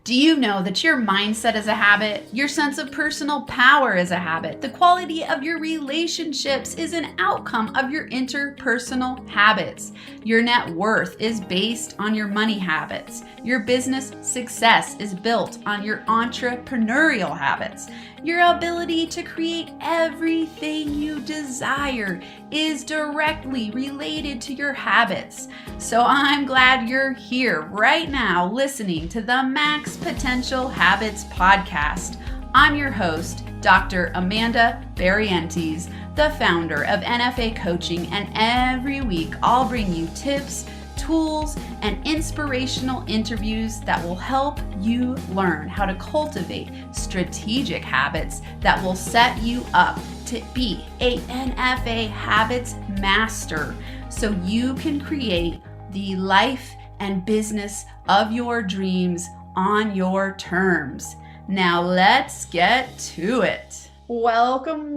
Do you know that your mindset is a habit? Your sense of personal power is a habit. The quality of your relationships is an outcome of your interpersonal habits. Your net worth is based on your money habits. Your business success is built on your entrepreneurial habits. Your ability to create everything you desire is directly related to your habits. So I'm glad you're here right now listening to the Max Potential Habits podcast. I'm your host, Dr. Amanda Barrientes, the founder of NFA Coaching, and every week I'll bring you tips, tools, and inspirational interviews that will help you learn how to cultivate strategic habits that will set you up to be a NFA habits master so you can create the life and business of your dreams on your terms. Now let's get to it. Welcome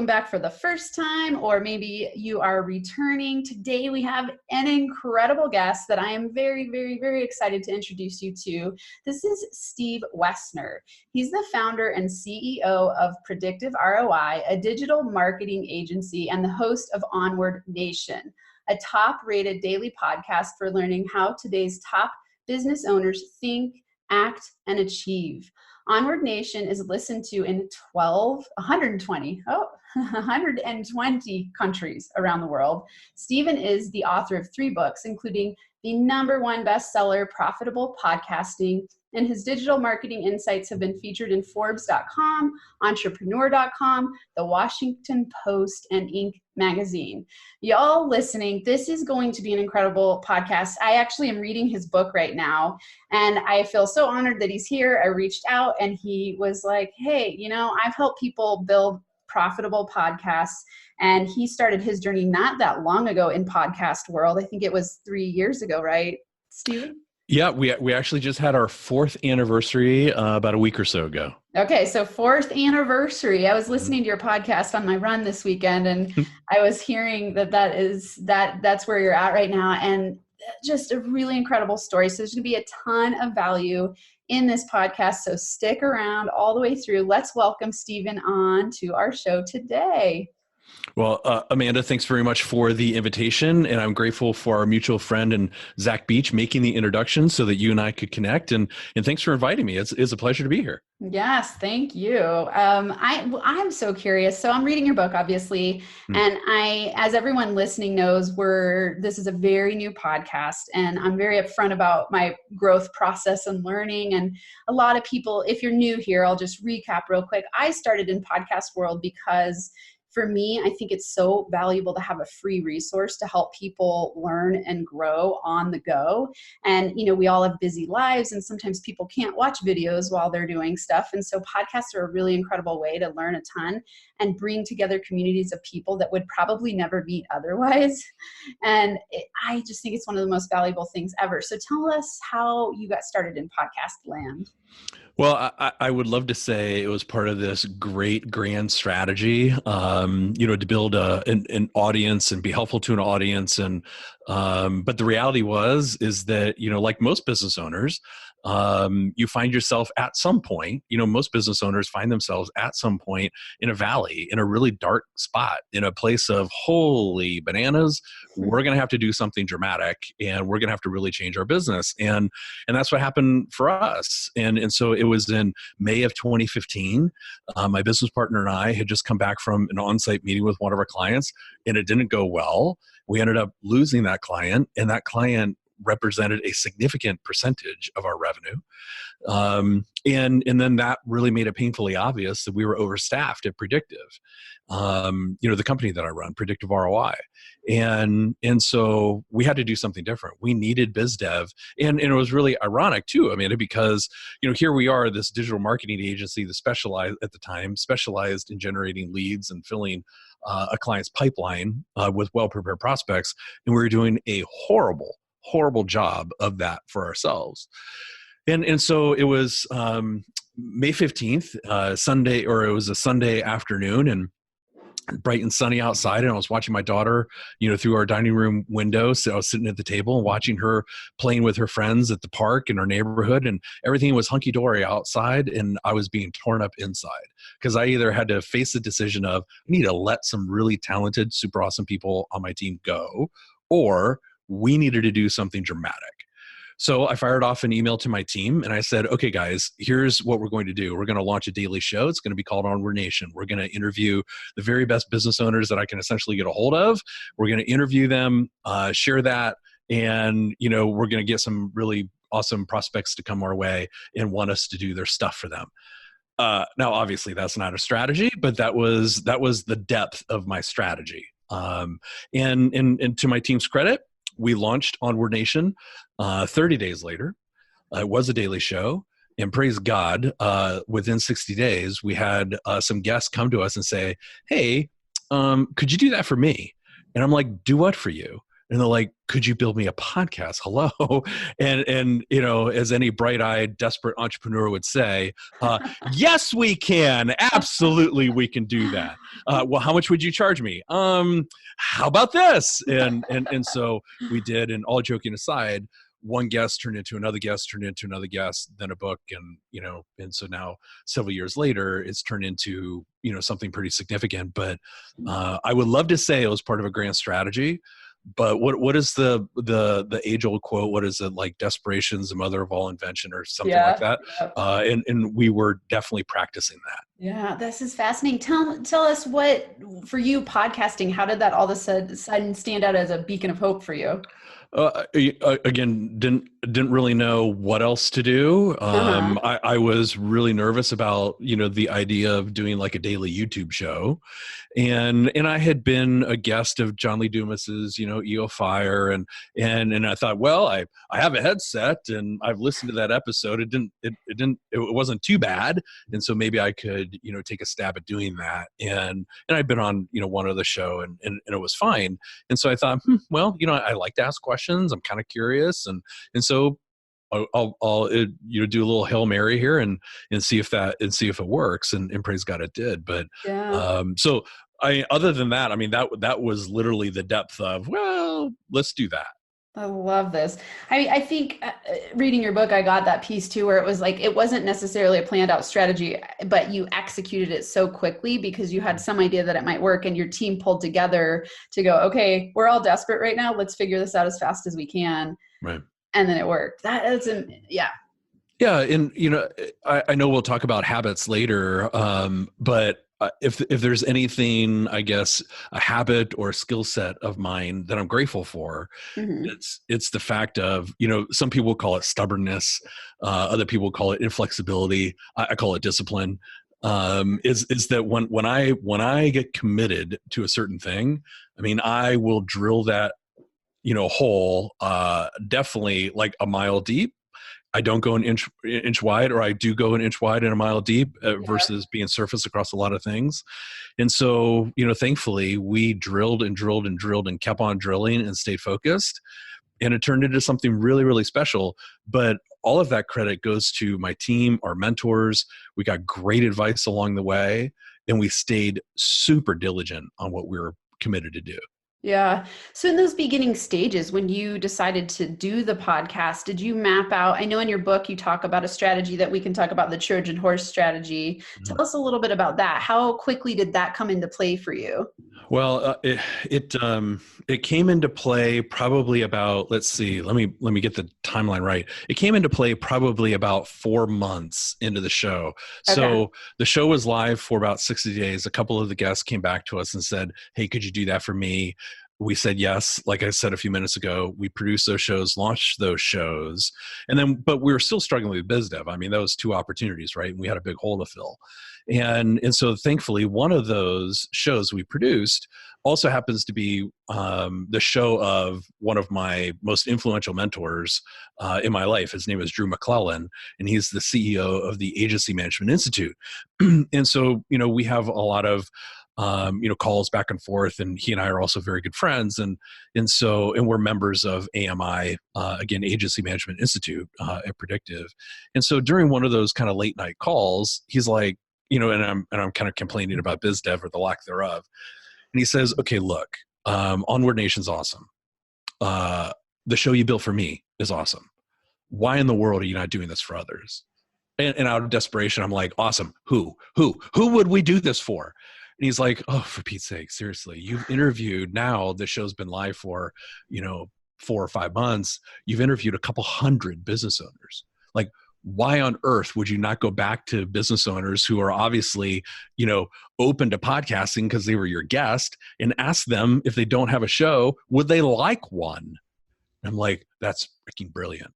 back for the first time, or maybe you are returning. Today we have an incredible guest that I am very, very, very excited to introduce you to. This is Steve Woessner. He's the founder and CEO of Predictive ROI, a digital marketing agency, and the host of Onward Nation, a top-rated daily podcast for learning how today's top business owners think, act, and achieve. Onward Nation is listened to in 120 countries around the world. Stephen is the author of 3 books, including the #1 bestseller, Profitable Podcasting, and his digital marketing insights have been featured in Forbes.com, Entrepreneur.com, The Washington Post, and Inc. magazine. Y'all listening, this is going to be an incredible podcast. I actually am reading his book right now, and I feel so honored that he's here. I reached out, and he was like, hey, I've helped people build profitable podcasts. And he started his journey not that long ago in podcast world. I think it was 3 years ago, right, Steven? Yeah, we actually just had our 4th anniversary about a week or so ago. Okay, so 4th anniversary. I was listening to your podcast on my run this weekend, and I was hearing that's where you're at right now, and just a really incredible story. So there's going to be a ton of value in this podcast, so stick around all the way through. Let's welcome Stephen on to our show today. Well, Amanda, thanks very much for the invitation, and I'm grateful for our mutual friend and Zach Beach making the introduction so that you and I could connect. And thanks for inviting me. It's a pleasure to be here. Yes, thank you. I'm so curious. So I'm reading your book, obviously, and as everyone listening knows, this is a very new podcast, and I'm very upfront about my growth process and learning. And a lot of people, if you're new here, I'll just recap real quick. I started in podcast world because for me, I think it's so valuable to have a free resource to help people learn and grow on the go. And, we all have busy lives, and sometimes people can't watch videos while they're doing stuff. And so podcasts are a really incredible way to learn a ton and bring together communities of people that would probably never meet otherwise. And I just think it's one of the most valuable things ever. So tell us how you got started in podcast land. Well, I would love to say it was part of this great grand strategy, to build an audience and be helpful to an audience. And but the reality is that, like most business owners, you find yourself at some point, most business owners find themselves at some point in a valley, in a really dark spot, in a place of holy bananas, we're going to have to do something dramatic, and we're going to have to really change our business. And that's what happened for us. And so it was in May of 2015. My business partner and I had just come back from an on-site meeting with one of our clients, and it didn't go well. We ended up losing that client, and that client represented a significant percentage of our revenue. And then that really made it painfully obvious that we were overstaffed at Predictive, the company that I run, Predictive ROI. And so we had to do something different. We needed biz dev. And it was really ironic too, Amanda, because, here we are, this digital marketing agency that specialized in generating leads and filling a client's pipeline with well-prepared prospects. And we were doing a horrible job of that for ourselves. And so it was May 15th, Sunday, or it was a Sunday afternoon, and bright and sunny outside, and I was watching my daughter, through our dining room window. So I was sitting at the table and watching her playing with her friends at the park in our neighborhood, and everything was hunky-dory outside, and I was being torn up inside because I either had to face the decision of I need to let some really talented, super awesome people on my team go, or we needed to do something dramatic. So I fired off an email to my team and I said, okay, guys, here's what we're going to do. We're going to launch a daily show. It's going to be called Onward Nation. We're going to interview the very best business owners that I can essentially get a hold of. We're going to interview them, share that, and we're going to get some really awesome prospects to come our way and want us to do their stuff for them. Now, obviously, that's not a strategy, but that was the depth of my strategy. And to my team's credit, we launched Onward Nation 30 days later. It was a daily show. And praise God, within 60 days, we had some guests come to us and say, hey, could you do that for me? And I'm like, do what for you? And they're like, could you build me a podcast? Hello. And as any bright-eyed, desperate entrepreneur would say, yes, we can. Absolutely, we can do that. Well, how much would you charge me? How about this? And so we did. And all joking aside, one guest turned into another guest, then a book. And so now several years later, it's turned into, something pretty significant. But I would love to say it was part of a grand strategy. But what is the age old quote? What is it, like? Desperation's the mother of all invention, or something like that. And we were definitely practicing that. Yeah, this is fascinating. Tell us, what for you, podcasting, how did that all of a sudden stand out as a beacon of hope for you? Again, didn't really know what else to do. I was really nervous about, the idea of doing like a daily YouTube show. And I had been a guest of John Lee Dumas's, EO Fire. And I thought, well, I have a headset and I've listened to that episode. It wasn't too bad. And so maybe I could, take a stab at doing that. And I'd been on, one other show and it was fine. And so I thought, well, I like to ask questions. I'm kind of curious. And so I'll do a little Hail Mary here and see if it works. And praise God it did. But so other than that, I mean, that was literally the depth of, well, let's do that. I love this. I think reading your book, I got that piece too, where it was like, it wasn't necessarily a planned out strategy, but you executed it so quickly because you had some idea that it might work and your team pulled together to go, okay, we're all desperate right now. Let's figure this out as fast as we can. Right. And then it worked. Yeah. Yeah. And, I know we'll talk about habits later. But if there's anything, I guess, a habit or a skill set of mine that I'm grateful for, it's the fact of, some people call it stubbornness. Other people call it inflexibility. I call it discipline. Is that when I get committed to a certain thing, I mean, I will drill that, hole, definitely like a mile deep. I don't go an inch wide, or I do go an inch wide and a mile deep versus being surface across a lot of things. And so, thankfully we drilled and drilled and drilled and kept on drilling and stayed focused, and it turned into something really, really special. But all of that credit goes to my team, our mentors. We got great advice along the way, and we stayed super diligent on what we were committed to do. Yeah. So in those beginning stages, when you decided to do the podcast, did you map out, I know in your book, you talk about a strategy that we can talk about, the Trojan horse strategy. Tell us a little bit about that. How quickly did that come into play for you? Well, it came into play probably about, let's see, let me get the timeline right. It came into play probably about 4 months into the show. Okay. So the show was live for about 60 days. A couple of the guests came back to us and said, hey, could you do that for me? We said yes. Like I said a few minutes ago, we produced those shows, launched those shows, but we were still struggling with biz dev. I mean, that was 2 opportunities, right? And we had a big hole to fill. And so thankfully, one of those shows we produced also happens to be the show of one of my most influential mentors in my life. His name is Drew McClellan, and he's the CEO of the Agency Management Institute. And so, we have a lot of calls back and forth, and he and I are also very good friends. And we're members of AMI, again, Agency Management Institute at Predictive. And so during one of those kind of late night calls, he's like, and I'm kind of complaining about biz dev or the lack thereof. And he says, okay, look, Onward Nation's awesome. The show you built for me is awesome. Why in the world are you not doing this for others? And out of desperation, I'm like, awesome. Who would we do this for? And he's like, oh, for Pete's sake, seriously, you've interviewed, now the show's been live for, 4 or 5 months. You've interviewed a couple hundred business owners. Like, why on earth would you not go back to business owners who are obviously, open to podcasting because they were your guest, and ask them, if they don't have a show, would they like one? I'm like, that's freaking brilliant.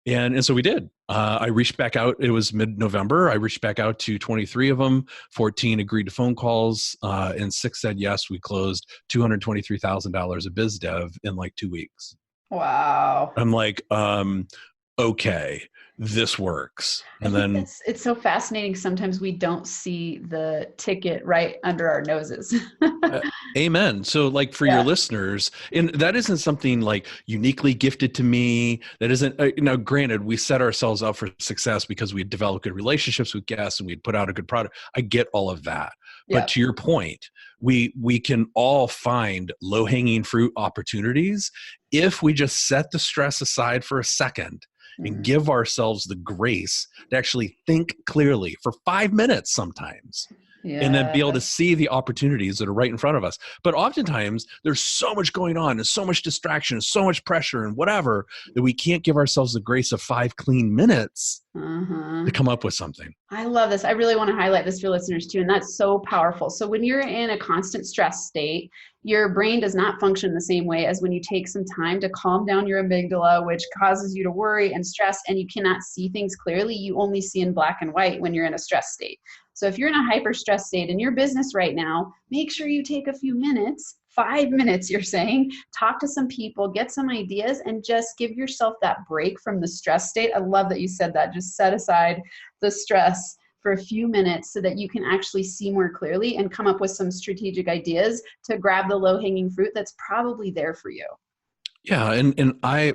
And so we did. I reached back out. It was mid-November. I reached back out to 23 of them. 14 agreed to phone calls, and 6 said yes. We closed $223,000 of biz dev in like 2 weeks. Wow. I'm like, okay, this works. And then it's so fascinating. Sometimes we don't see the ticket right under our noses. Amen. So like for your listeners, and that isn't something like uniquely gifted to me. That isn't, now granted, we set ourselves up for success because we developed good relationships with guests and we'd put out a good product. I get all of that. But to your point, we can all find low-hanging fruit opportunities if we just set the stress aside for a second and give ourselves the grace to actually think clearly for 5 minutes sometimes. And then be able to see the opportunities that are right in front of us. But oftentimes there's so much going on and so much distraction and so much pressure and whatever that we can't give ourselves the grace of 5 clean minutes to come up with something. I love this. I really want to highlight this for listeners too. And that's so powerful. So when you're in a constant stress state, your brain does not function the same way as when you take some time to calm down your amygdala, which causes you to worry and stress, and you cannot see things clearly. You only see in black and white when you're in a stress state. So if you're in a hyper stress state in your business right now, make sure you take a few minutes, 5 minutes, you're saying, talk to some people, get some ideas, and just give yourself that break from the stress state. I love that you said that. Just set aside the stress for a few minutes so that you can actually see more clearly and come up with some strategic ideas to grab the low-hanging fruit that's probably there for you. Yeah. And I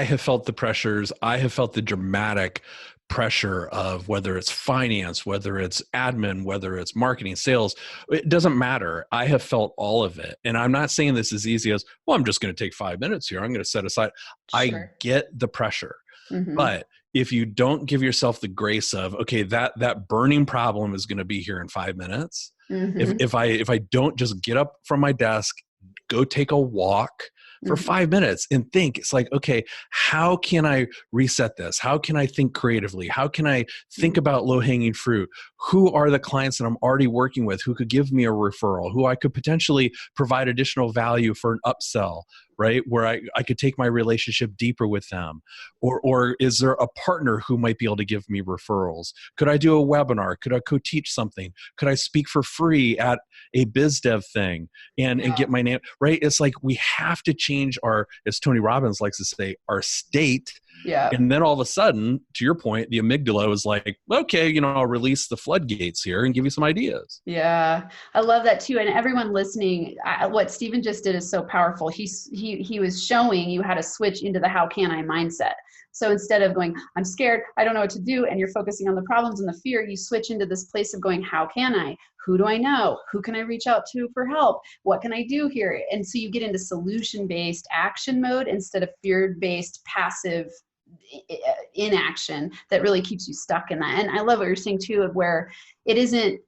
have felt the pressures. I have felt the dramatic pressure of whether it's finance, whether it's admin, whether it's marketing, sales, it doesn't matter. I have felt all of it. And I'm not saying this as easy as, well, I'm just going to take 5 minutes here. I'm going to set aside. Sure. I get the pressure, but if you don't give yourself the grace of, okay, that burning problem is going to be here in 5 minutes. If I don't just get up from my desk, go take a walk for 5 minutes and think, it's like, okay, how can I reset this? How can I think creatively? How can I think about low-hanging fruit? Who are the clients that I'm already working with who could give me a referral, who I could potentially provide additional value for an upsell, right? Where I could take my relationship deeper with them. Or is there a partner who might be able to give me referrals? Could I do a webinar? Could I co-teach something? Could I speak for free at a biz dev thing and get my name, right? It's like we have to change our, as Tony Robbins likes to say, our state. Yeah. And then all of a sudden, to your point, the amygdala was like, okay, I'll release the floodgates here and give you some ideas. Yeah, I love that too. And everyone listening, what Stephen just did is so powerful. He was showing you how to switch into the how can I mindset. So instead of going, I'm scared, I don't know what to do, and you're focusing on the problems and the fear, you switch into this place of going, how can I? Who do I know? Who can I reach out to for help? What can I do here? And so you get into solution-based action mode instead of fear-based passive inaction that really keeps you stuck in that. And I love what you're saying too, of where it isn't,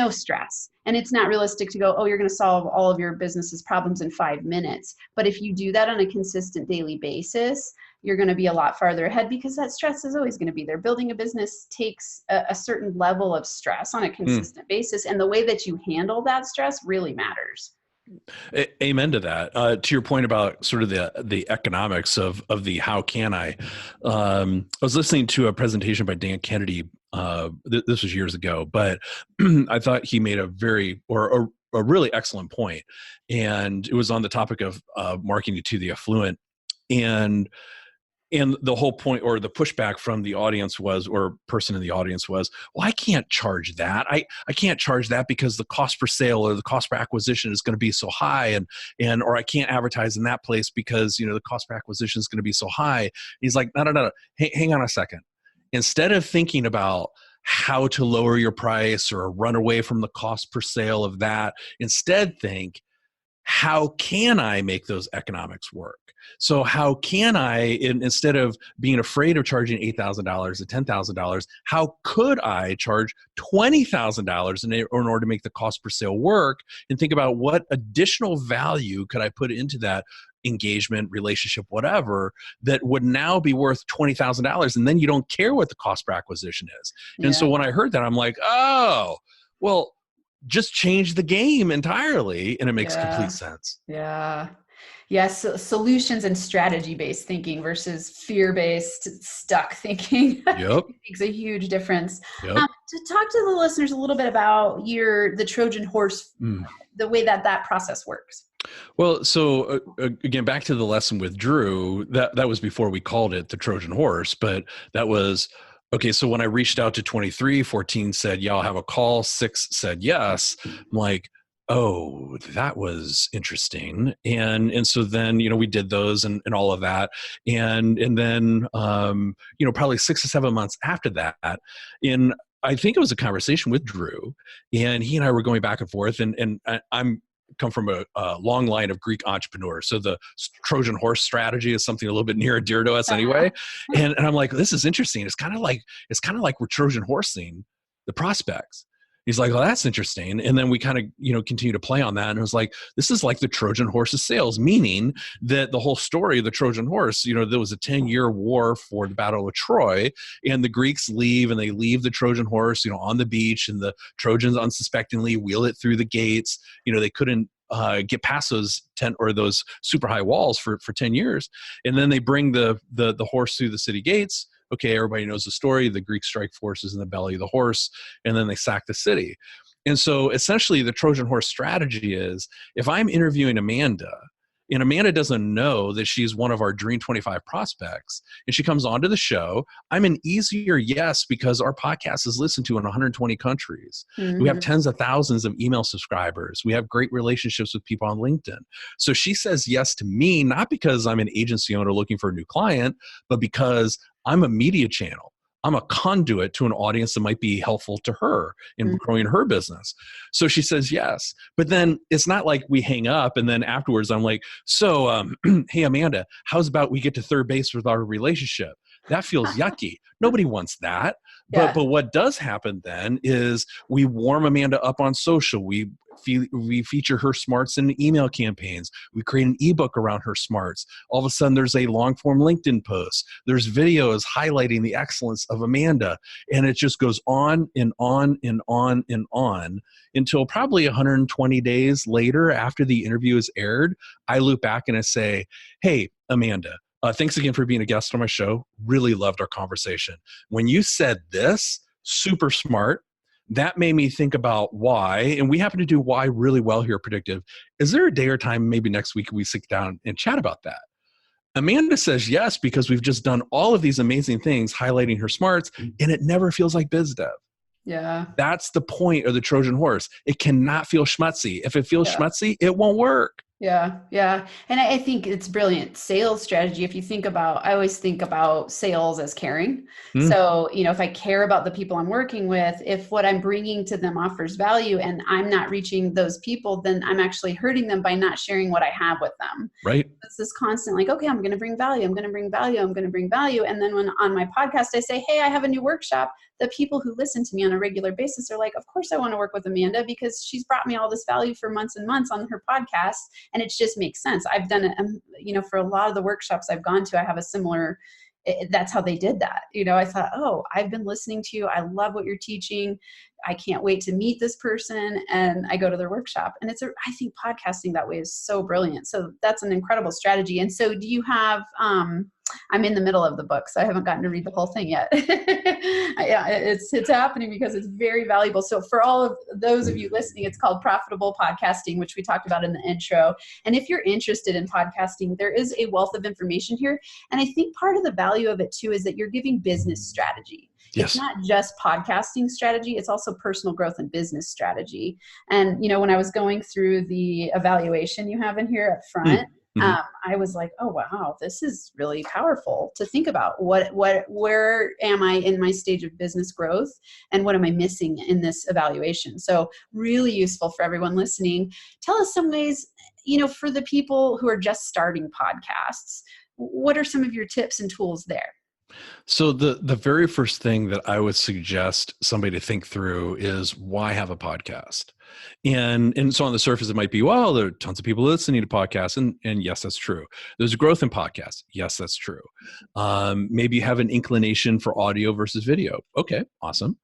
stress. And it's not realistic to go, oh, you're going to solve all of your business's problems in 5 minutes. But if you do that on a consistent daily basis, you're going to be a lot farther ahead because that stress is always going to be there. Building a business takes a certain level of stress on a consistent basis. And the way that you handle that stress really matters. Amen to that. To your point about sort of the economics of the how can I was listening to a presentation by Dan Kennedy. This was years ago, but I thought he made a really excellent point, and it was on the topic of marketing to the affluent. And the whole point or the pushback from the audience was, or person in the audience was, well, I can't charge that. I can't charge that because the cost per sale or the cost per acquisition is going to be so high, or I can't advertise in that place because the cost per acquisition is going to be so high. He's like, no. Hang on a second. Instead of thinking about how to lower your price or run away from the cost per sale of that. Instead, think, how can I make those economics work? So how can I, instead of being afraid of charging $8,000 to $10,000, how could I charge $20,000 in order to make the cost per sale work? And think about what additional value could I put into that engagement, relationship, whatever, that would now be worth $20,000. And then you don't care what the cost per acquisition is. And so when I heard that, I'm like, oh, well, just change the game entirely, and it makes complete sense. Yeah. Yes. Solutions and strategy-based thinking versus fear-based stuck thinking. Yep. Makes a huge difference. Yep. To talk to the listeners a little bit about the Trojan horse, the way that process works. Well, so again, back to the lesson with Drew, that was before we called it the Trojan horse, but that was, okay, so when I reached out to 23, 14 said, yeah, I'll have a call. 6 said yes. I'm like, oh, that was interesting. And so then, we did those and all of that. And then, probably 6 to 7 months after that, I think it was a conversation with Drew, and he and I were going back and forth, and I'm come from a long line of Greek entrepreneurs. So the Trojan horse strategy is something a little bit near and dear to us anyway. And I'm like, this is interesting. It's kind of like we're Trojan horsing the prospects. He's like, well, that's interesting. And then we kind of, continue to play on that. And it was like, this is like the Trojan horse of sales, meaning that the whole story of the Trojan horse, there was a 10-year war for the Battle of Troy, and the Greeks leave, and they leave the Trojan horse, on the beach, and the Trojans unsuspectingly wheel it through the gates. They couldn't get past those those super high walls for 10 years. And then they bring the horse through the city gates. Okay, everybody knows the story. The Greeks strike forces in the belly of the horse, and then they sack the city. And so essentially the Trojan horse strategy is, if I'm interviewing Amanda, and Amanda doesn't know that she's one of our Dream 25 prospects, and she comes onto the show, I'm an easier yes, because our podcast is listened to in 120 countries. Mm-hmm. We have tens of thousands of email subscribers. We have great relationships with people on LinkedIn. So she says yes to me, not because I'm an agency owner looking for a new client, but because I'm a media channel. I'm a conduit to an audience that might be helpful to her in growing her business. So she says yes. But then it's not like we hang up and then afterwards I'm like, so, hey, Amanda, how's about we get to third base with our relationship? That feels yucky. Nobody wants that. But what does happen then is we warm Amanda up on social. We feature her smarts in email campaigns. We create an ebook around her smarts. All of a sudden, there's a long-form LinkedIn post. There's videos highlighting the excellence of Amanda. And it just goes on and on and on and on until probably 120 days later, after the interview is aired, I loop back and I say, hey, Amanda, thanks again for being a guest on my show. Really loved our conversation. When you said this, super smart, that made me think about why, and we happen to do why really well here at Predictive. Is there a day or time, maybe next week, we sit down and chat about that? Amanda says yes, because we've just done all of these amazing things highlighting her smarts, and it never feels like biz dev. Yeah. That's the point of the Trojan horse. It cannot feel schmutzy. If it feels schmutzy, it won't work. Yeah. Yeah. And I think it's brilliant sales strategy. If you think about, I always think about sales as caring. So, if I care about the people I'm working with, if what I'm bringing to them offers value and I'm not reaching those people, then I'm actually hurting them by not sharing what I have with them. Right. It's this constant like, okay, I'm going to bring value. I'm going to bring value. I'm going to bring value. And then when on my podcast, I say, hey, I have a new workshop. The people who listen to me on a regular basis are like, of course I want to work with Amanda because she's brought me all this value for months and months on her podcast. And it just makes sense. I've done it, for a lot of the workshops I've gone to, I have a similar, that's how they did that. I thought, oh, I've been listening to you. I love what you're teaching. I can't wait to meet this person. And I go to their workshop. And I think podcasting that way is so brilliant. So that's an incredible strategy. And so do you have, I'm in the middle of the book, so I haven't gotten to read the whole thing yet. Yeah, it's happening because it's very valuable. So for all of those of you listening, it's called Profitable Podcasting, which we talked about in the intro. And if you're interested in podcasting, there is a wealth of information here. And I think part of the value of it too is that you're giving business strategy. Yes. It's not just podcasting strategy, it's also personal growth and business strategy. And, when I was going through the evaluation you have in here up front, Mhm. I was like, oh, wow, this is really powerful to think about. Where am I in my stage of business growth, and what am I missing in this evaluation? So really useful for everyone listening. Tell us some ways, for the people who are just starting podcasts, what are some of your tips and tools there? So the very first thing that I would suggest somebody to think through is, why have a podcast? And so on the surface it might be, well, there are tons of people listening to podcasts, and yes, that's true. There's growth in podcasts. Yes, that's true. Maybe you have an inclination for audio versus video. Okay, awesome.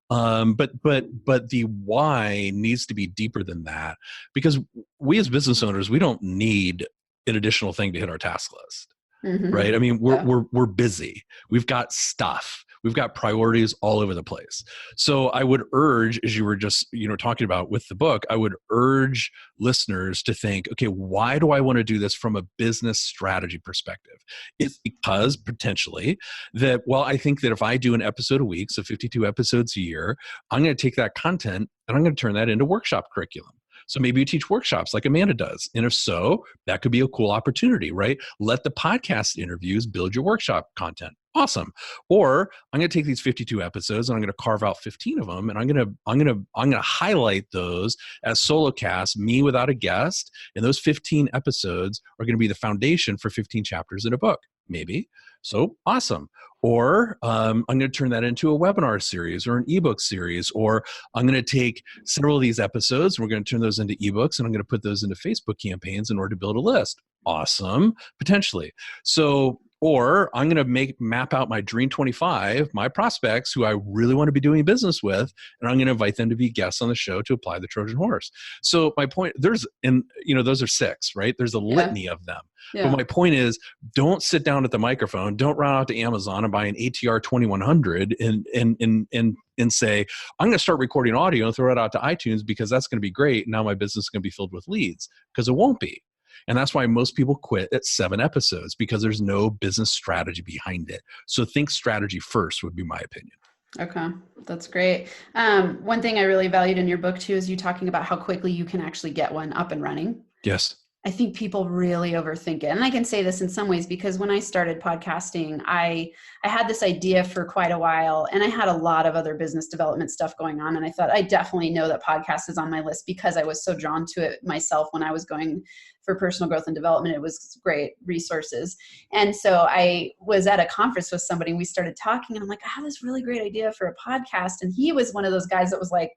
But the why needs to be deeper than that, because we as business owners, we don't need an additional thing to hit our task list. Mm-hmm. Right? I mean, Yeah. we're busy. We've got stuff. We've got priorities all over the place. So I would urge, as you were just talking about with the book, I would urge listeners to think, okay, why do I want to do this from a business strategy perspective? It's because potentially that, well, I think that if I do an episode a week, so 52 episodes a year, I'm going to take that content and I'm going to turn that into workshop curriculum. So maybe you teach workshops like Amanda does. And if so, that could be a cool opportunity, right? Let the podcast interviews build your workshop content. Awesome. Or I'm going to take these 52 episodes and I'm going to carve out 15 of them, and I'm going to highlight those as solo casts, me without a guest. And those 15 episodes are going to be the foundation for 15 chapters in a book, maybe. So awesome. Or I'm going to turn that into a webinar series or an ebook series, or I'm going to take several of these episodes and we're going to turn those into ebooks, and I'm going to put those into Facebook campaigns in order to build a list. Awesome, potentially. So, or I'm going to map out my Dream 25, my prospects who I really want to be doing business with, and I'm going to invite them to be guests on the show to apply the Trojan horse. So my point, those are 6, right? There's a Yeah. litany of them. Yeah. But my point is, don't sit down at the microphone. Don't run out to Amazon and buy an ATR 2100 and say, I'm going to start recording audio and throw it out to iTunes because that's going to be great. Now my business is going to be filled with leads, because it won't be. And that's why most people quit at 7 episodes, because there's no business strategy behind it. So think strategy first would be my opinion. Okay, that's great. One thing I really valued in your book too is you talking about how quickly you can actually get one up and running. Yes. I think people really overthink it. And I can say this in some ways because when I started podcasting, I had this idea for quite a while, and I had a lot of other business development stuff going on. And I thought, I definitely know that podcast is on my list because I was so drawn to it myself when I was going for personal growth and development. It was great resources. And so I was at a conference with somebody and we started talking, and I'm like, I have this really great idea for a podcast. And he was one of those guys that was like,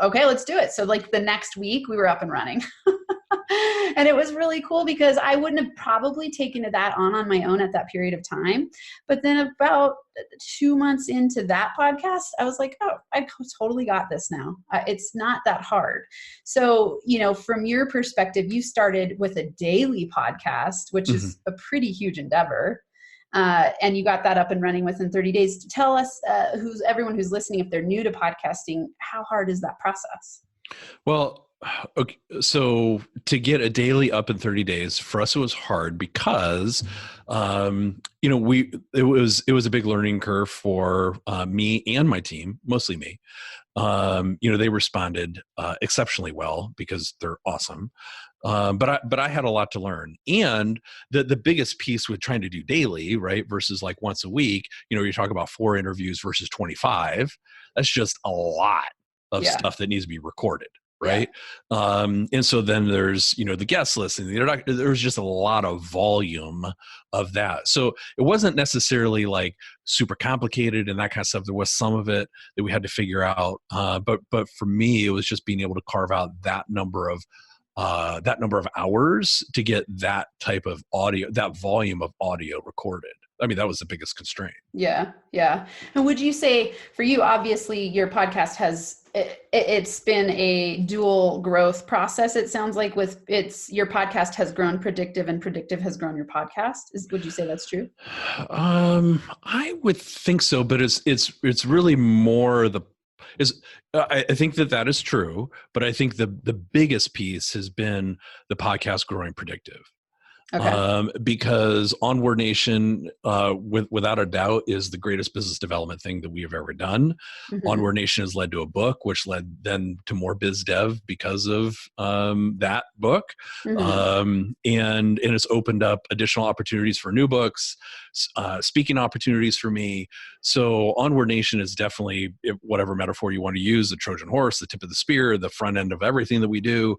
okay, let's do it. So like the next week we were up and running. And it was really cool because I wouldn't have probably taken that on my own at that period of time. But then about 2 months into that podcast, I was like, oh, I totally got this now. It's not that hard. So, from your perspective, you started with a daily podcast, which is a pretty huge endeavor. And you got that up and running within 30 days. Tell us, everyone who's listening, if they're new to podcasting, how hard is that process? Well, okay, so to get a daily up in 30 days, for us, it was hard because, it was a big learning curve for me and my team, mostly me. They responded exceptionally well because they're awesome. But I had a lot to learn. And the biggest piece with trying to do daily, right, versus like once a week, you talk about 4 interviews versus 25, that's just a lot of stuff that needs to be recorded. Right. Yeah. And so then there's, the guest list, and there's just a lot of volume of that. So it wasn't necessarily like super complicated and that kind of stuff. There was some of it that we had to figure out. But for me, it was just being able to carve out that number of hours to get that type of audio, that volume of audio recorded. I mean, that was the biggest constraint. Yeah. Yeah. And would you say for you, obviously your podcast it's been a dual growth process. It sounds like your podcast has grown Predictive and Predictive has grown your podcast. Would you say that's true? I would think so, but it's really more I think that is true, but I think the biggest piece has been the podcast growing Predictive. Okay. Because Onward Nation, without a doubt, is the greatest business development thing that we have ever done. Mm-hmm. Onward Nation has led to a book, which led then to more biz dev because of that book, Mm-hmm. and it's opened up additional opportunities for new books, speaking opportunities for me. So Onward Nation is definitely, whatever metaphor you want to use, the Trojan horse, the tip of the spear, the front end of everything that we do.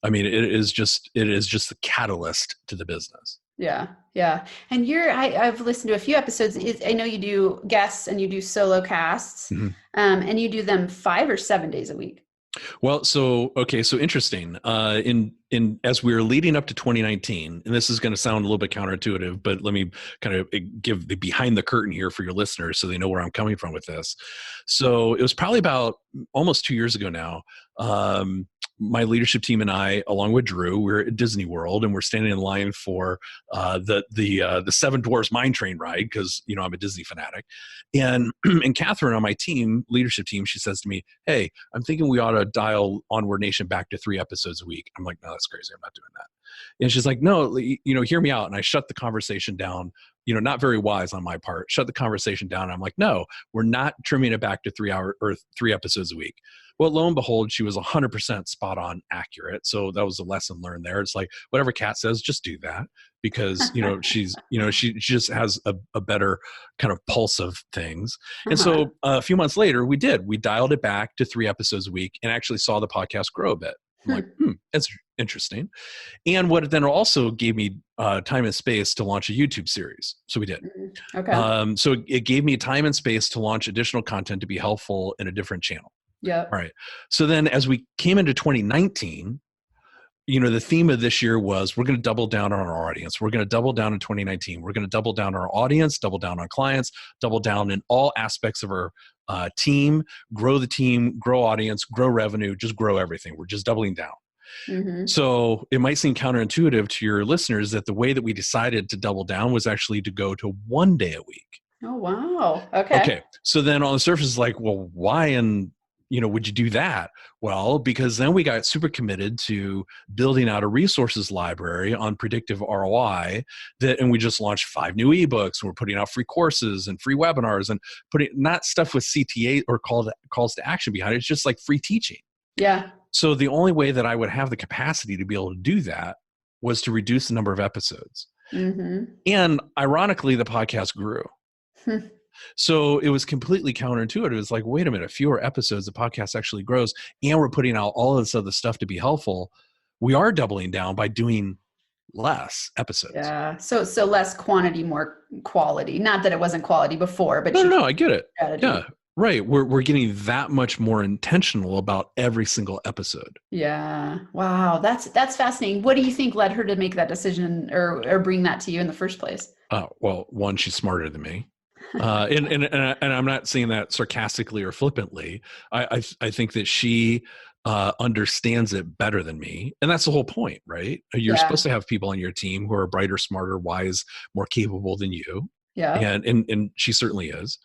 I mean, it is just the catalyst to the business. Yeah. Yeah. And I've listened to a few episodes. I know you do guests and you do solo casts, Mm-hmm. and you do them 5 or 7 days a week. Well, so interesting. In as we were leading up to 2019, and this is going to sound a little bit counterintuitive, but let me kind of give the behind the curtain here for your listeners so they know where I'm coming from with this. So it was probably about almost 2 years ago now. My leadership team and I, along with Drew, we're at Disney World, and we're standing in line for the Seven Dwarfs Mine Train ride because I'm a Disney fanatic. And and Catherine on my leadership team, she says to me, "Hey, I'm thinking we ought to dial Onward Nation back to 3 episodes a week." I'm like, "No, that's crazy. I'm not doing that." And she's like, "No, hear me out." And I shut the conversation down. Not very wise on my part. Shut the conversation down. And I'm like, "No, we're not trimming it back to 3 episodes a week." Well, lo and behold, she was 100% spot on accurate. So that was a lesson learned there. It's like, whatever Kat says, just do that, because she just has a better kind of pulse of things. And Uh-huh. so a few months later, we dialed it back to 3 episodes a week and actually saw the podcast grow a bit. I'm like, that's interesting. And what it then also gave me time and space to launch a YouTube series. So we did. Okay. So it gave me time and space to launch additional content to be helpful in a different channel. Yep. All right. So then as we came into 2019, the theme of this year was, we're going to double down on our audience. We're going to double down in 2019. We're going to double down on our audience, double down on clients, double down in all aspects of our team, grow the team, grow audience, grow revenue, just grow everything. We're just doubling down. Mm-hmm. So it might seem counterintuitive to your listeners that the way that we decided to double down was actually to go to 1 day a week. Oh, wow. Okay. Okay. So then on the surface, it's like, well, why would you do that? Well, because then we got super committed to building out a resources library on predictive ROI and we just launched 5 new ebooks, and we're putting out free courses and free webinars and putting not stuff with CTA or calls to action behind it. It's just like free teaching. Yeah. So the only way that I would have the capacity to be able to do that was to reduce the number of episodes. Mm-hmm. And ironically, the podcast grew. So it was completely counterintuitive. It's like, wait a minute, fewer episodes, the podcast actually grows, and we're putting out all of this other stuff to be helpful. We are doubling down by doing less episodes. Yeah. So less quantity, more quality. Not that it wasn't quality before, but No, I get it. strategy. Yeah, right. We're getting that much more intentional about every single episode. Yeah. Wow. That's fascinating. What do you think led her to make that decision or bring that to you in the first place? Well, one, she's smarter than me. And I'm not saying that sarcastically or flippantly. I think that she understands it better than me, and that's the whole point, right? You're supposed to have people on your team who are brighter, smarter, wise, more capable than you. Yeah. And she certainly is.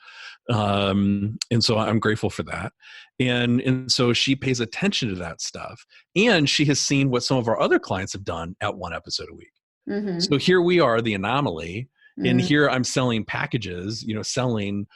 And so I'm grateful for that. And so she pays attention to that stuff, and she has seen what some of our other clients have done at 1 episode a week. Mm-hmm. So here we are, the anomaly. And here I'm selling packages, selling,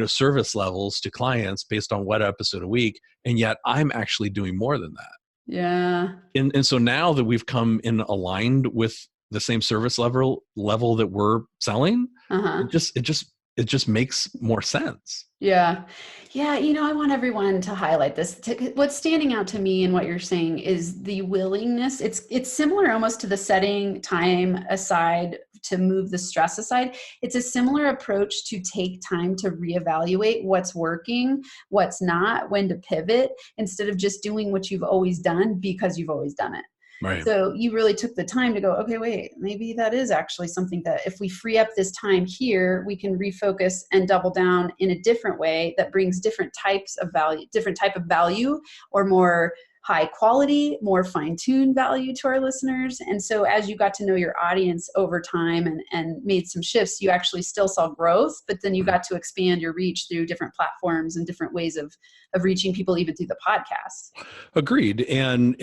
service levels to clients based on 1 episode a week. And yet I'm actually doing more than that. Yeah. And so now that we've come in aligned with the same service level that we're selling, it just makes more sense. Yeah. Yeah. I want everyone to highlight this. What's standing out to me in what you're saying is the willingness. It's similar almost to the setting time aside to move the stress aside. It's a similar approach to take time to reevaluate what's working, what's not, when to pivot, instead of just doing what you've always done because you've always done it. Right. So you really took the time to go, okay, wait, maybe that is actually something that if we free up this time here, we can refocus and double down in a different way that brings different type of value or more high quality, more fine-tuned value to our listeners. And so as you got to know your audience over time and made some shifts, you actually still saw growth, but then you got to expand your reach through different platforms and different ways of reaching people, even through the podcast. Agreed. And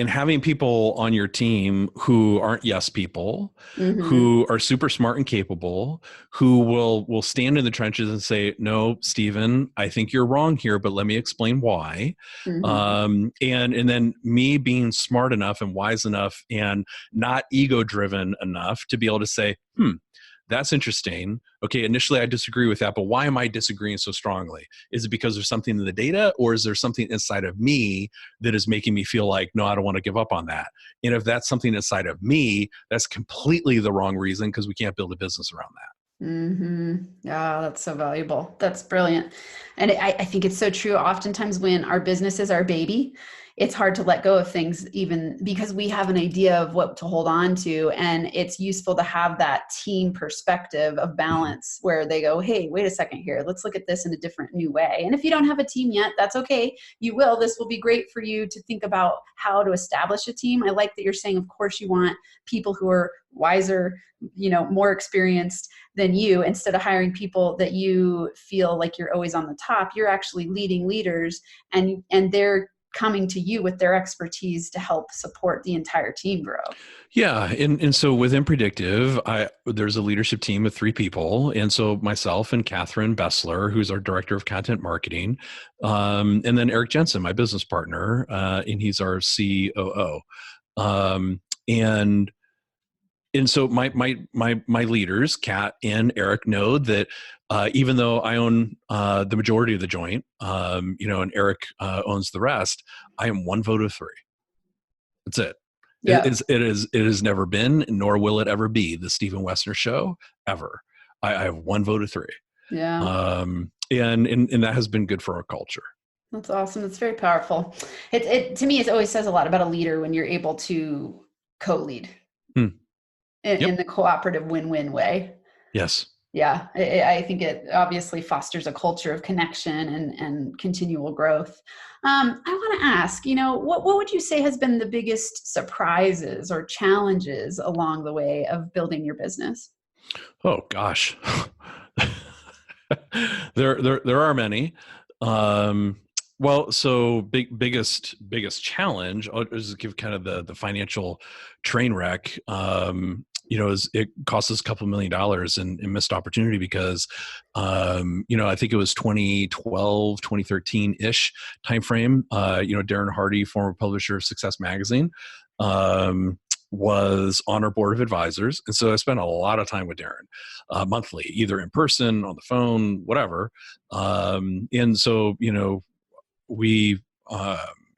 having people on your team who aren't yes people, who are super smart and capable, who will stand in the trenches and say, no, Stephen, I think you're wrong here, but let me explain why. And then me being smart enough and wise enough and not ego driven enough to be able to say, that's interesting. Okay, initially I disagree with that, but why am I disagreeing so strongly? Is it because there's something in the data, or is there something inside of me that is making me feel like, no, I don't want to give up on that? And if that's something inside of me, that's completely the wrong reason, because we can't build a business around that. Yeah, that's so valuable. That's brilliant. And I think it's so true. Oftentimes when our business is our baby, it's hard to let go of things, even because we have an idea of what to hold on to. And it's useful to have that team perspective of balance where they go, hey, wait a second here. Let's look at this in a different new way. And if you don't have a team yet, that's okay. You will. This will be great for you to think about how to establish a team. I like that you're saying, of course, you want people who are wiser, more experienced than you. Instead of hiring people that you feel like you're always on the top, you're actually leading leaders, and they're coming to you with their expertise to help support the entire team grow. Yeah. And so within Predictive, there's a leadership team of 3 people. And so myself and Catherine Bessler, who's our director of content marketing, and then Eric Jensen, my business partner, and he's our COO. And so my leaders, Kat and Eric, know that even though I own the majority of the joint, and Eric owns the rest, I am 1 vote of 3. That's it. Yeah. It has never been, nor will it ever be, the Stephen Woessner show ever. I have 1 vote of 3. Yeah. And that has been good for our culture. That's awesome. It's very powerful. It to me, it always says a lot about a leader when you're able to co-lead in the cooperative win-win way. Yes. Yeah. I think it obviously fosters a culture of connection and continual growth. I want to ask, what would you say has been the biggest surprises or challenges along the way of building your business? Oh gosh. There are many. Well, so biggest challenge, I'll just give kind of the financial train wreck, is it costs us a couple $1 million in missed opportunity because, I think it was 2012, 2013-ish timeframe. Darren Hardy, former publisher of Success Magazine, was on our board of advisors. And so I spent a lot of time with Darren monthly, either in person, on the phone, whatever. And so,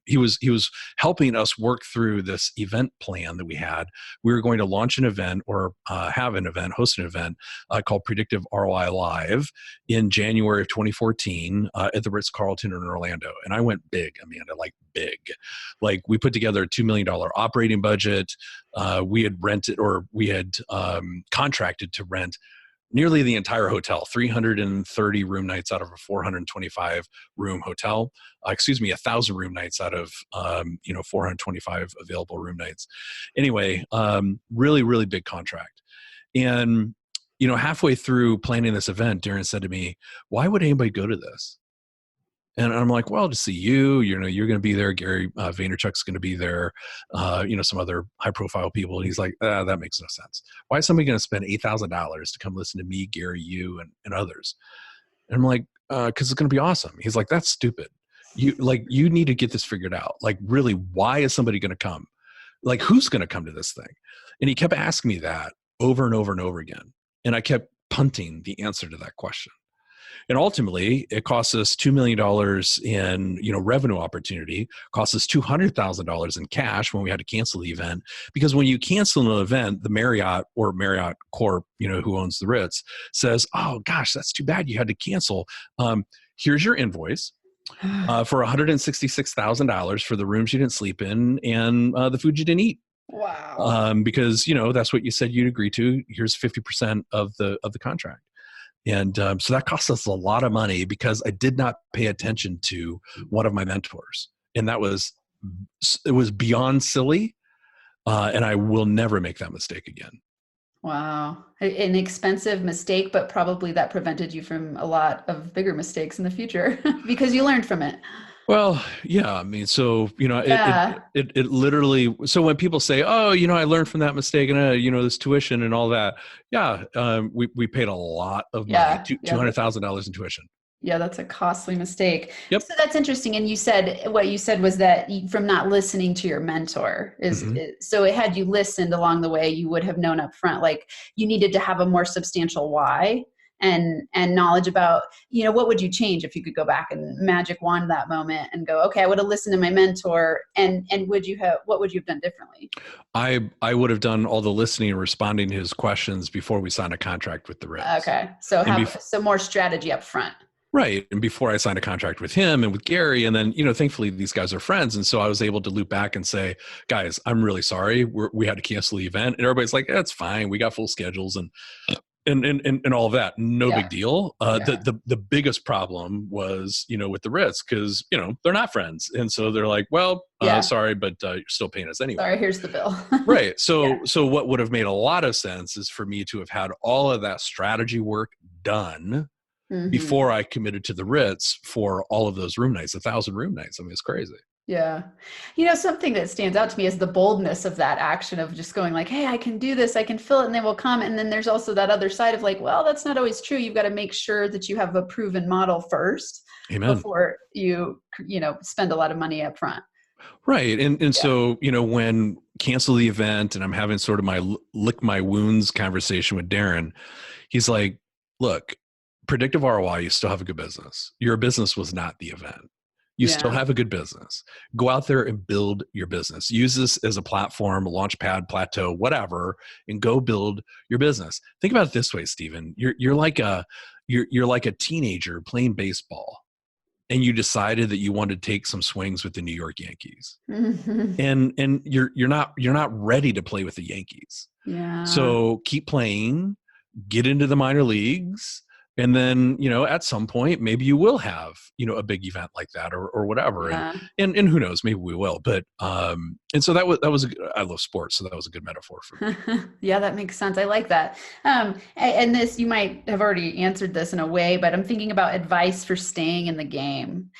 he was helping us work through this event plan that we had. We were going to launch an event or host an event called Predictive ROI Live in January of 2014 at the Ritz-Carlton in Orlando. And I went big, Amanda, like big. Like we put together a $2 million operating budget. We had contracted to rent nearly the entire hotel, 330 room nights out of a 425 room hotel. 1,000 room nights out of 425 available room nights. Anyway, really, really big contract. And halfway through planning this event, Darren said to me, "Why would anybody go to this?" And I'm like, well, to see you, you're going to be there. Gary Vaynerchuk's going to be there. Some other high profile people. And he's like, that makes no sense. Why is somebody going to spend $8,000 to come listen to me, Gary, you, and others? And I'm like, cause it's going to be awesome. He's like, that's stupid. You need to get this figured out. Like, really, why is somebody going to come? Like, who's going to come to this thing? And he kept asking me that over and over and over again. And I kept punting the answer to that question. And ultimately, it costs us $2 million in revenue opportunity, costs us $200,000 in cash when we had to cancel the event. Because when you cancel an event, the Marriott or Marriott Corp, who owns the Ritz, says, "Oh gosh, that's too bad you had to cancel. Here's your invoice for $166,000 for the rooms you didn't sleep in and the food you didn't eat." Wow. Because that's what you said you'd agree to. Here's 50% of the contract. And so that cost us a lot of money because I did not pay attention to one of my mentors, and that was it was beyond silly. And I will never make that mistake again. Wow. An expensive mistake, but probably that prevented you from a lot of bigger mistakes in the future because you learned from it. Well, yeah, I mean, so, Yeah. it literally, so when people say, oh, I learned from that mistake and, this tuition and all that. Yeah. We paid a lot of money, Yeah. Yeah. $200,000 in tuition. Yeah, that's a costly mistake. Yep. So that's interesting. And what you said was that from not listening to your mentor Mm-hmm. so had you listened along the way, you would have known up front, like you needed to have a more substantial why and knowledge about, what would you change if you could go back and magic wand that moment and go, okay, I would have listened to my mentor and what would you have done differently? I would have done all the listening and responding to his questions before we signed a contract with the Ritz. Okay. So And have some more strategy up front. Right. And before I signed a contract with him and with Gary, and then, thankfully these guys are friends. And so I was able to loop back and say, guys, I'm really sorry. We had to cancel the event. And everybody's like, that's fine. We got full schedules and all of that. No Yeah. big deal. Yeah. The biggest problem was, with the Ritz, because, they're not friends. And so they're like, well, sorry, but you're still paying us anyway. Sorry, here's the bill. Right. So, so what would have made a lot of sense is for me to have had all of that strategy work done before I committed to the Ritz for all of those room nights, 1,000 room nights. I mean, it's crazy. Yeah. Something that stands out to me is the boldness of that action of just going like, hey, I can do this. I can fill it and they will come. And then there's also that other side of like, well, that's not always true. You've got to make sure that you have a proven model first. Amen. Before you spend a lot of money up front. Right. And so, when cancel the event and I'm having sort of my lick my wounds conversation with Darren, he's like, look, predictive ROI, you still have a good business. Your business was not the event. You still have a good business. Go out there and build your business. Use this as a platform, launch pad, plateau, whatever, and go build your business. Think about it this way, Stephen. You're like a teenager playing baseball, and you decided that you wanted to take some swings with the New York Yankees. And you're not ready to play with the Yankees. Yeah. So keep playing, get into the minor leagues. And then, at some point, maybe you will have, a big event like that or whatever. Yeah. And who knows, maybe we will. But, and so that was, I love sports. So that was a good metaphor for me. Yeah, that makes sense. I like that. And this, you might have already answered this in a way, but I'm thinking about advice for staying in the game.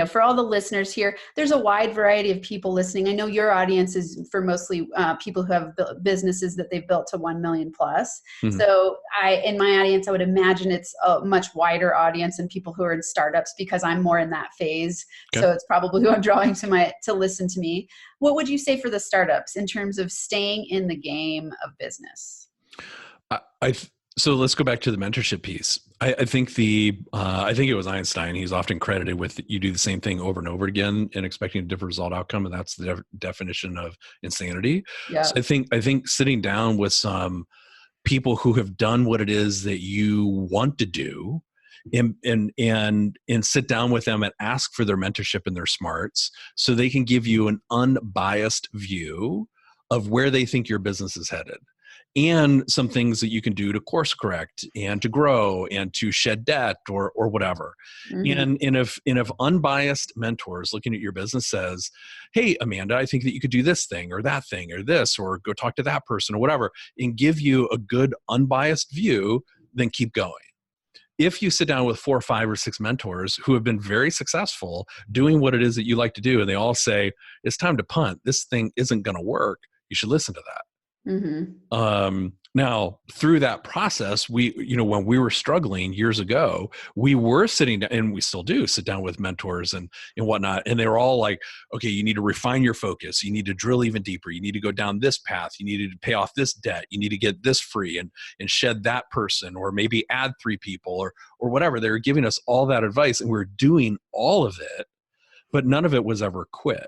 For all the listeners here, there's a wide variety of people listening. I know your audience is for mostly people who have businesses that they've built to 1 million plus. Mm-hmm. So in my audience, I would imagine it's a much wider audience and people who are in startups because I'm more in that phase. Okay. So it's probably who I'm drawing to listen to me. What would you say for the startups in terms of staying in the game of business? So let's go back to the mentorship piece. I think I think it was Einstein. He's often credited with you do the same thing over and over again and expecting a different result outcome, and that's the definition of insanity. Yeah. So I think sitting down with some people who have done what it is that you want to do, and sit down with them and ask for their mentorship and their smarts, so they can give you an unbiased view of where they think your business is headed, and some things that you can do to course correct and to grow and to shed debt or whatever. Mm-hmm. And if unbiased mentors looking at your business says, hey, Amanda, I think that you could do this thing or that thing or this, or go talk to that person or whatever, and give you a good unbiased view, then keep going. If you sit down with 4 or 5 or 6 mentors who have been very successful doing what it is that you like to do, and they all say, it's time to punt, this thing isn't going to work, you should listen to that. Mm-hmm. Now, through that process, when we were struggling years ago, we were sitting down, and we still do sit down with mentors and whatnot. And they were all like, okay, you need to refine your focus. You need to drill even deeper. You need to go down this path. You need to pay off this debt. You need to get this free and shed that person, or maybe add 3 people or whatever. They were giving us all that advice, and we were doing all of it, but none of it was ever quit.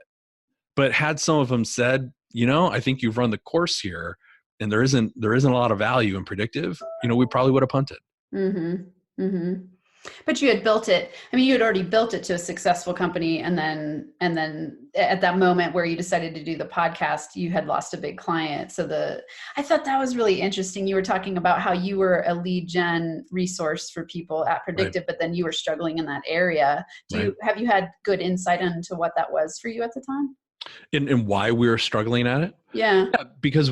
But had some of them said, I think you've run the course here, and there isn't a lot of value in predictive, we probably would have punted. Mm-hmm. Mm-hmm. But you had built it. I mean, you had already built it to a successful company. And then at that moment where you decided to do the podcast, you had lost a big client. So I thought that was really interesting. You were talking about how you were a lead gen resource for people at Predictive, right, but then you were struggling in that area. Have you had good insight into what that was for you at the time? And why we were struggling at it? Yeah. Yeah, because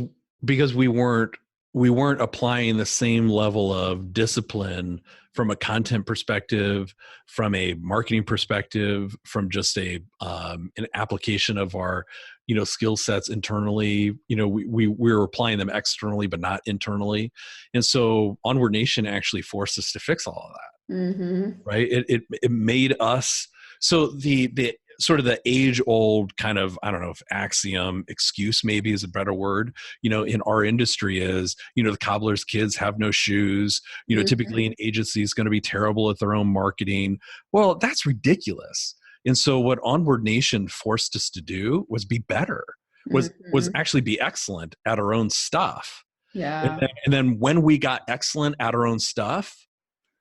we weren't applying the same level of discipline from a content perspective, from a marketing perspective, from just an application of our skill sets internally. We were applying them externally but not internally, and so Onward Nation actually forced us to fix all of that. Mm-hmm. Right? It made us, so the sort of the age old kind of, I don't know if axiom, excuse maybe is a better word, in our industry is, the cobbler's kids have no shoes, typically an agency is going to be terrible at their own marketing. Well, that's ridiculous. And so what Onward Nation forced us to do was be better, was actually be excellent at our own stuff. Yeah. And then when we got excellent at our own stuff,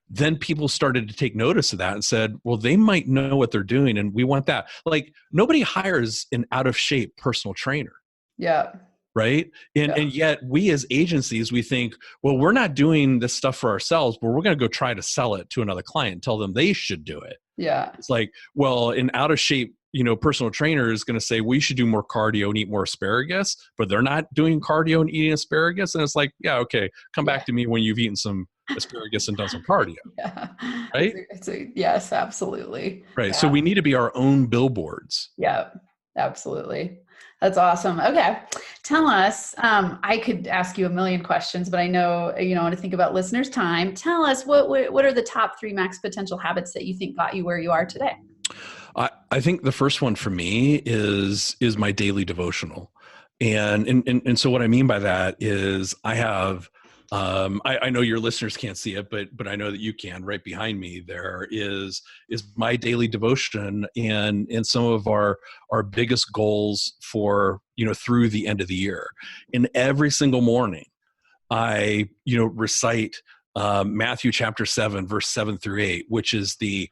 then people started to take notice of that and said, well, they might know what they're doing, and we want that. Like, nobody hires an out of shape personal trainer. Yeah. Right. And yet we as agencies, we think, well, we're not doing this stuff for ourselves, but we're going to go try to sell it to another client, tell them they should do it. Yeah. It's like, well, an out of shape, personal trainer is going to say, we should do more cardio and eat more asparagus, but they're not doing cardio and eating asparagus. And it's like, yeah, okay, come back to me when you've eaten some asparagus and done some cardio. Yeah. Right. Yes, absolutely. Right. Yeah. So we need to be our own billboards. Yeah, absolutely. That's awesome. Okay. Tell us, I could ask you a million questions, but I know, I want to think about listeners' time. Tell us what are the top 3 max potential habits that you think got you where you are today? I think the first one for me is my daily devotional. And so what I mean by that is I have, I know your listeners can't see it, but I know that you can. Right behind me there is my daily devotion and some of our biggest goals for through the end of the year. And every single morning, I recite Matthew chapter 7, verse 7 through 8, which is the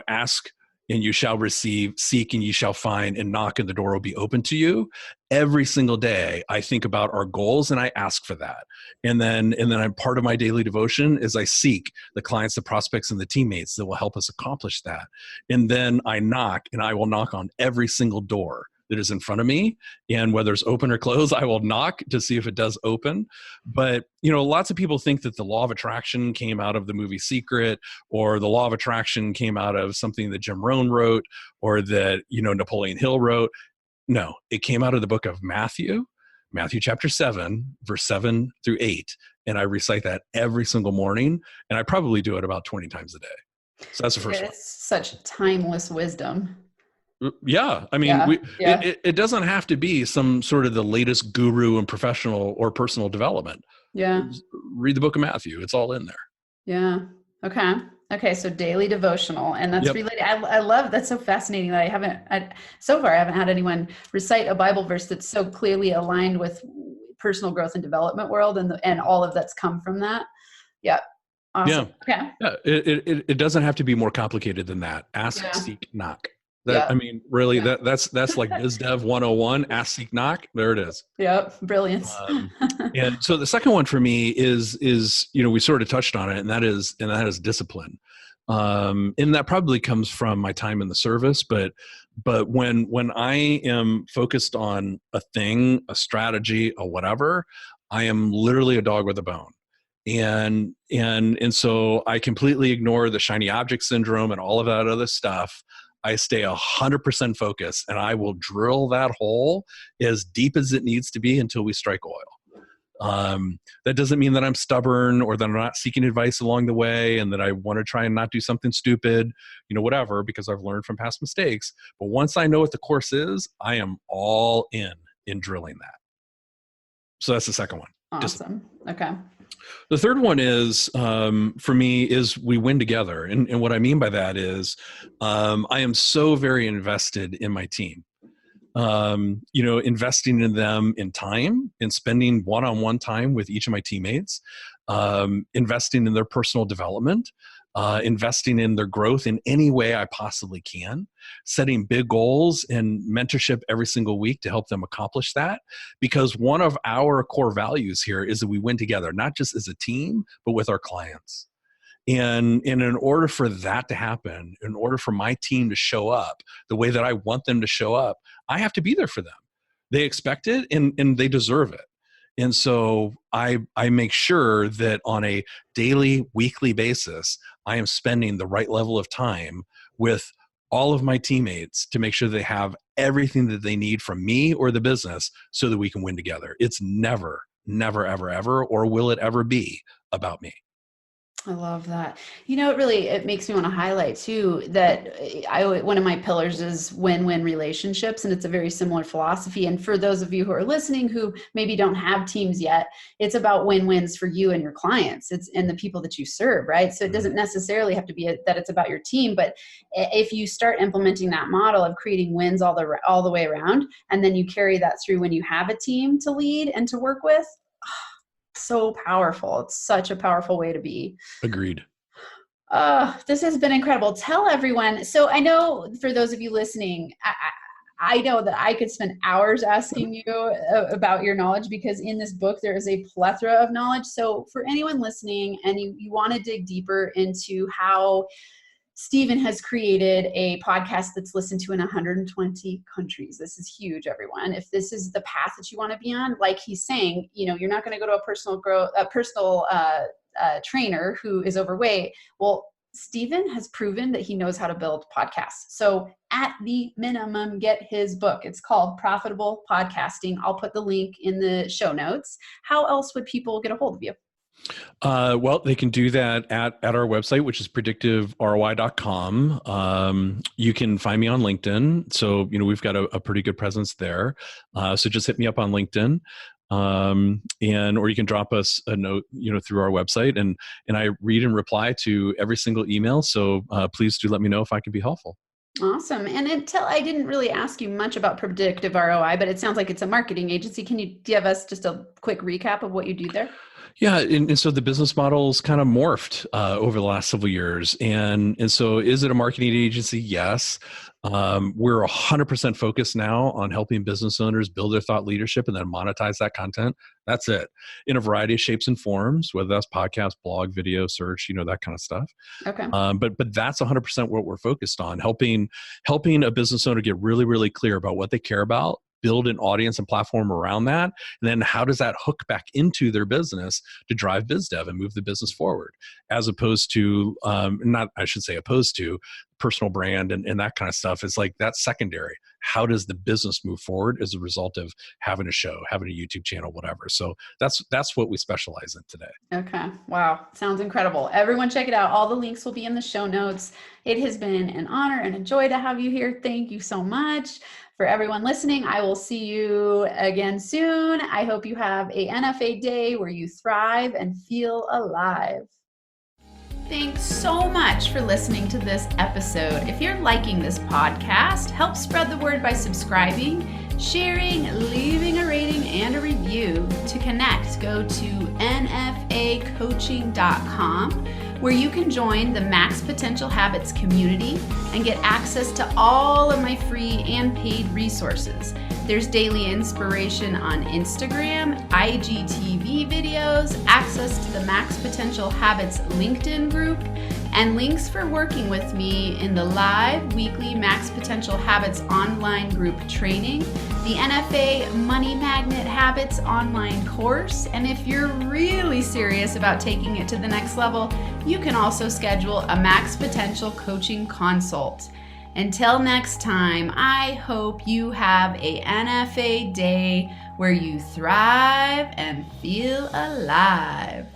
ask and you shall receive, seek and you shall find, and knock and the door will be open to you. Every single day I think about our goals and I ask for that. And then I'm part of my daily devotion is I seek the clients, the prospects, and the teammates that will help us accomplish that. And then I knock, and I will knock on every single door that is in front of me. And whether it's open or closed, I will knock to see if it does open. But, lots of people think that the law of attraction came out of the movie Secret, or the law of attraction came out of something that Jim Rohn wrote, or that, Napoleon Hill wrote. No, it came out of the book of Matthew chapter 7, verse 7 through 8. And I recite that every single morning. And I probably do it about 20 times a day. So that's the first one. It's such timeless wisdom. Yeah. I mean, it doesn't have to be some sort of the latest guru in professional or personal development. Yeah. Just read the book of Matthew. It's all in there. Yeah. Okay. So daily devotional, and that's related. I love, that's so fascinating that so far I haven't had anyone recite a Bible verse that's so clearly aligned with personal growth and development world and all of that's come from that. Yeah. Awesome. Yeah. Okay. Yeah. It doesn't have to be more complicated than that. Ask, seek, knock. I mean, really, that's like BizDev 101, ask, seek, knock. There it is. Yep. Brilliance. And so the second one for me is, we sort of touched on it, and that is discipline. And that probably comes from my time in the service, but when I am focused on a thing, a strategy, or whatever, I am literally a dog with a bone. And so I completely ignore the shiny object syndrome and all of that other stuff. I stay 100% focused, and I will drill that hole as deep as it needs to be until we strike oil. That doesn't mean that I'm stubborn or that I'm not seeking advice along the way and that I want to try and not do something stupid, whatever, because I've learned from past mistakes. But once I know what the course is, I am all in drilling that. So that's the second one. Awesome. Okay. The third one is, for me, is we win together. And what I mean by that is I am so very invested in my team, investing in them in time and spending one-on-one time with each of my teammates, investing in their personal development, investing in their growth in any way I possibly can, setting big goals and mentorship every single week to help them accomplish that. Because one of our core values here is that we win together, not just as a team, but with our clients. And in order for that to happen, in order for my team to show up the way that I want them to show up, I have to be there for them. They expect it and they deserve it. And so I make sure that on a daily, weekly basis, I am spending the right level of time with all of my teammates to make sure they have everything that they need from me or the business so that we can win together. It's never, ever, ever, or will it ever be about me. I love that. It makes me want to highlight too that one of my pillars is win-win relationships, and it's a very similar philosophy. And for those of you who are listening who maybe don't have teams yet, it's about win-wins for you and your clients. It's and the people that you serve, right? So it doesn't necessarily have to be that it's about your team, but if you start implementing that model of creating wins all the way around, and then you carry that through when you have a team to lead and to work with. So powerful. It's such a powerful way to be. Agreed. This has been incredible. Tell everyone. So I know for those of you listening, I know that I could spend hours asking you about your knowledge, because in this book, there is a plethora of knowledge. So for anyone listening and you want to dig deeper into how Stephen has created a podcast that's listened to in 120 countries. This is huge, everyone. If this is the path that you want to be on, like he's saying, you're not going to go to a personal trainer who is overweight. Well, Stephen has proven that he knows how to build podcasts. So at the minimum, get his book. It's called Profitable Podcasting. I'll put the link in the show notes. How else would people get a hold of you? Well, they can do that at our website, which is predictiveroi.com. You can find me on LinkedIn. So, we've got a pretty good presence there. So just hit me up on LinkedIn. Or you can drop us a note, through our website, and I read and reply to every single email. So, please do let me know if I can be helpful. Awesome. And I didn't really ask you much about Predictive ROI, but it sounds like it's a marketing agency. Can you give us just a quick recap of what you do there? Yeah, and so the business model's kind of morphed over the last several years, and so is it a marketing agency? Yes. We're 100% focused now on helping business owners build their thought leadership and then monetize that content. That's it, in a variety of shapes and forms, whether that's podcast, blog, video, search, that kind of stuff. Okay. But that's 100% what we're focused on, helping a business owner get really, really clear about what they care about, build an audience and platform around that, and then how does that hook back into their business to drive biz dev and move the business forward, as opposed to personal brand and that kind of stuff. It's like that's secondary. How does the business move forward as a result of having a show, having a YouTube channel, whatever? So that's what we specialize in today. Okay. Wow. Sounds incredible. Everyone check it out. All the links will be in the show notes. It has been an honor and a joy to have you here. Thank you so much. For everyone listening, I will see you again soon. I hope you have a NFA day where you thrive and feel alive. Thanks so much for listening to this episode. If you're liking this podcast, help spread the word by subscribing, sharing, leaving a rating and a review. To connect, go to nfacoaching.com, where you can join the Max Potential Habits community and get access to all of my free and paid resources. There's daily inspiration on Instagram, IGTV videos, access to the Max Potential Habits LinkedIn group, and links for working with me in the live weekly Max Potential Habits online group training, the NFA Money Magnet Habits online course, and if you're really serious about taking it to the next level, you can also schedule a Max Potential coaching consult. Until next time, I hope you have a NFA day where you thrive and feel alive.